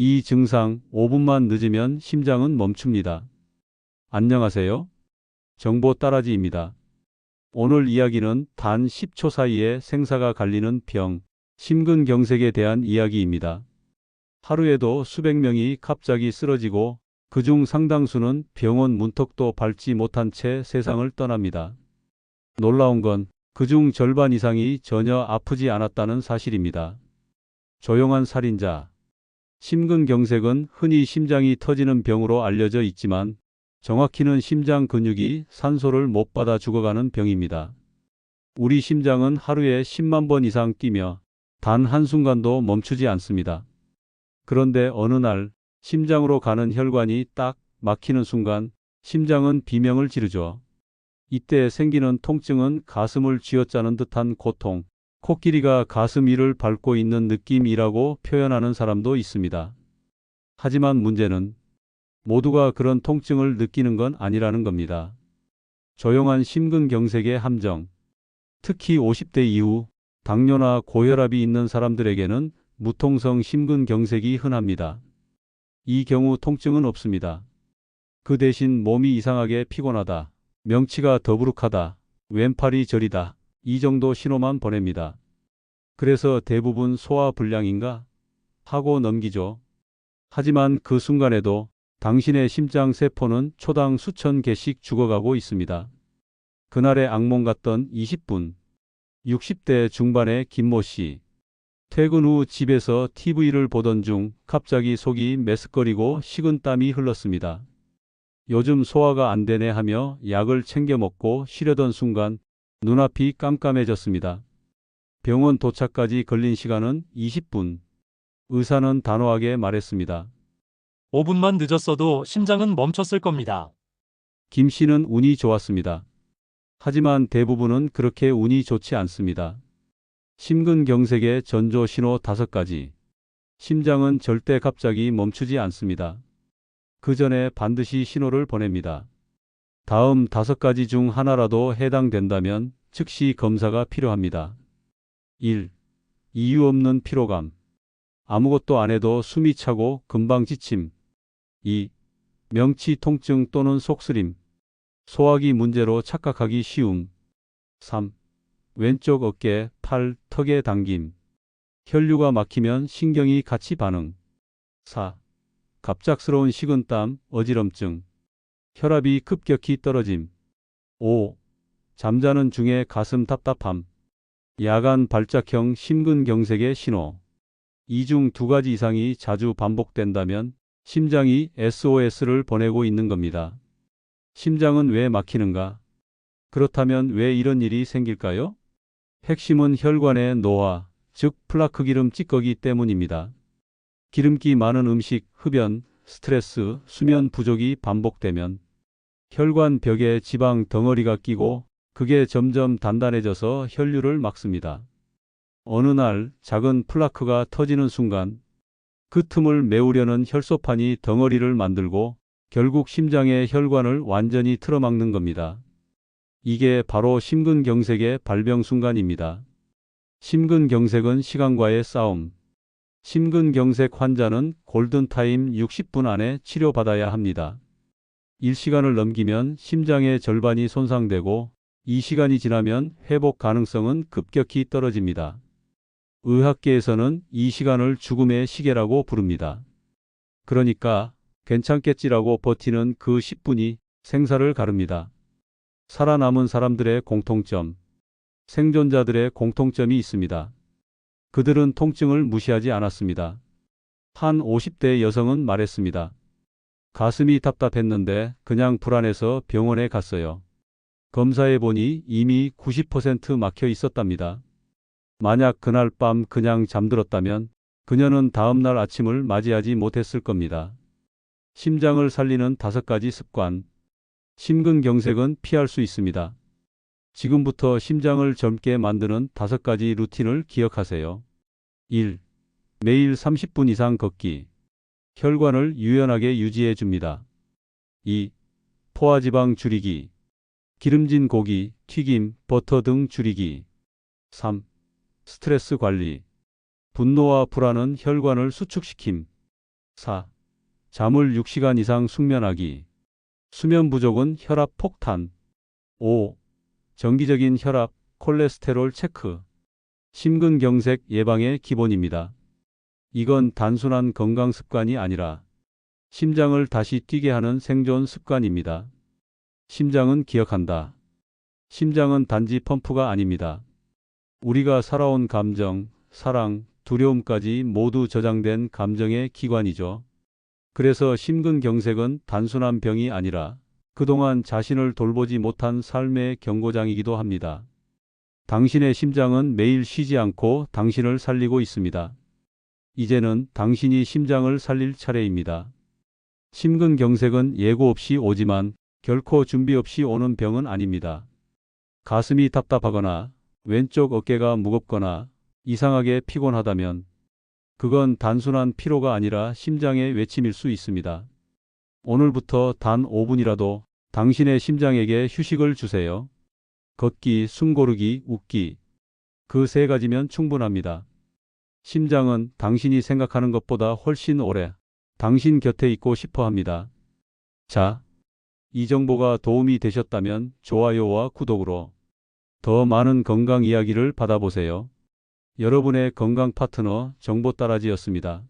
이 증상 5분만 늦으면 심장은 멈춥니다. 안녕하세요. 정보 따라지입니다. 오늘 이야기는 단 10초 사이에 생사가 갈리는 병, 심근경색에 대한 이야기입니다. 하루에도 수백 명이 갑자기 쓰러지고 그중 상당수는 병원 문턱도 밟지 못한 채 세상을 떠납니다. 놀라운 건 그중 절반 이상이 전혀 아프지 않았다는 사실입니다. 조용한 살인자. 심근경색은 흔히 심장이 터지는 병으로 알려져 있지만 정확히는 심장 근육이 산소를 못 받아 죽어가는 병입니다. 우리 심장은 하루에 10만 번 이상 뛰며 단 한순간도 멈추지 않습니다. 그런데 어느 날 심장으로 가는 혈관이 딱 막히는 순간 심장은 비명을 지르죠. 이때 생기는 통증은 가슴을 쥐어짜는 듯한 고통, 코끼리가 가슴 위를 밟고 있는 느낌이라고 표현하는 사람도 있습니다. 하지만 문제는 모두가 그런 통증을 느끼는 건 아니라는 겁니다. 조용한 심근경색의 함정. 특히 50대 이후 당뇨나 고혈압이 있는 사람들에게는 무통성 심근경색이 흔합니다. 이 경우 통증은 없습니다. 그 대신 몸이 이상하게 피곤하다, 명치가 더부룩하다, 왼팔이 저리다, 이 정도 신호만 보냅니다. 그래서 대부분 소화불량인가 하고 넘기죠. 하지만 그 순간에도 당신의 심장 세포는 초당 수천 개씩 죽어가고 있습니다. 그날의 악몽 같던 20분. 60대 중반의 김모 씨. 퇴근 후 집에서 TV를 보던 중 갑자기 속이 메스꺼리고 식은땀이 흘렀습니다. 요즘 소화가 안 되네 하며 약을 챙겨 먹고 쉬려던 순간 눈앞이 깜깜해졌습니다. 병원 도착까지 걸린 시간은 20분. 의사는 단호하게 말했습니다. 5분만 늦었어도 심장은 멈췄을 겁니다. 김 씨는 운이 좋았습니다. 하지만 대부분은 그렇게 운이 좋지 않습니다. 심근경색의 전조 신호 5가지. 심장은 절대 갑자기 멈추지 않습니다. 그 전에 반드시 신호를 보냅니다. 다음 5가지 중 하나라도 해당된다면 즉시 검사가 필요합니다. 1. 이유 없는 피로감. 아무것도 안 해도 숨이 차고 금방 지침. 2. 명치 통증 또는 속쓰림. 소화기 문제로 착각하기 쉬움. 3. 왼쪽 어깨, 팔, 턱에 당김. 혈류가 막히면 신경이 같이 반응. 4. 갑작스러운 식은땀, 어지럼증. 혈압이 급격히 떨어짐. 5. 잠자는 중에 가슴 답답함. 야간 발작형 심근경색의 신호. 이 중 2가지 이상이 자주 반복된다면 심장이 SOS를 보내고 있는 겁니다. 심장은 왜 막히는가? 그렇다면 왜 이런 일이 생길까요? 핵심은 혈관의 노화, 즉 플라크 기름 찌꺼기 때문입니다. 기름기 많은 음식, 흡연, 스트레스, 수면 부족이 반복되면 혈관 벽에 지방 덩어리가 끼고 그게 점점 단단해져서 혈류를 막습니다. 어느 날 작은 플라크가 터지는 순간 그 틈을 메우려는 혈소판이 덩어리를 만들고 결국 심장의 혈관을 완전히 틀어막는 겁니다. 이게 바로 심근경색의 발병 순간입니다. 심근경색은 시간과의 싸움. 심근경색 환자는 골든타임 60분 안에 치료받아야 합니다. 1시간을 넘기면 심장의 절반이 손상되고 이 시간이 지나면 회복 가능성은 급격히 떨어집니다. 의학계에서는 이 시간을 죽음의 시계라고 부릅니다. 그러니까 괜찮겠지라고 버티는 그 10분이 생사를 가릅니다. 살아남은 사람들의 공통점. 생존자들의 공통점이 있습니다. 그들은 통증을 무시하지 않았습니다. 한 50대 여성은 말했습니다. 가슴이 답답했는데 그냥 불안해서 병원에 갔어요. 검사해 보니 이미 90% 막혀 있었답니다. 만약 그날 밤 그냥 잠들었다면 그녀는 다음날 아침을 맞이하지 못했을 겁니다. 심장을 살리는 5가지 습관. 심근경색은 피할 수 있습니다. 지금부터 심장을 젊게 만드는 5가지 루틴을 기억하세요. 1. 매일 30분 이상 걷기. 혈관을 유연하게 유지해 줍니다. 2. 포화지방 줄이기. 기름진 고기, 튀김, 버터 등 줄이기. 3. 스트레스 관리. 분노와 불안은 혈관을 수축시킴. 4. 잠을 6시간 이상 숙면하기. 수면 부족은 혈압 폭탄. 5. 정기적인 혈압, 콜레스테롤 체크. 심근경색 예방의 기본입니다. 이건 단순한 건강 습관이 아니라 심장을 다시 뛰게 하는 생존 습관입니다. 심장은 기억한다. 심장은 단지 펌프가 아닙니다. 우리가 살아온 감정, 사랑, 두려움까지 모두 저장된 감정의 기관이죠. 그래서 심근경색은 단순한 병이 아니라 그동안 자신을 돌보지 못한 삶의 경고장이기도 합니다. 당신의 심장은 매일 쉬지 않고 당신을 살리고 있습니다. 이제는 당신이 심장을 살릴 차례입니다. 심근경색은 예고 없이 오지만 결코 준비 없이 오는 병은 아닙니다. 가슴이 답답하거나 왼쪽 어깨가 무겁거나 이상하게 피곤하다면 그건 단순한 피로가 아니라 심장의 외침일 수 있습니다. 오늘부터 단 5분이라도 당신의 심장에게 휴식을 주세요. 걷기, 숨 고르기, 웃기. 그 3가지면 충분합니다. 심장은 당신이 생각하는 것보다 훨씬 오래 당신 곁에 있고 싶어 합니다. 자, 이 정보가 도움이 되셨다면 좋아요와 구독으로 더 많은 건강 이야기를 받아보세요. 여러분의 건강 파트너 정보따라지였습니다.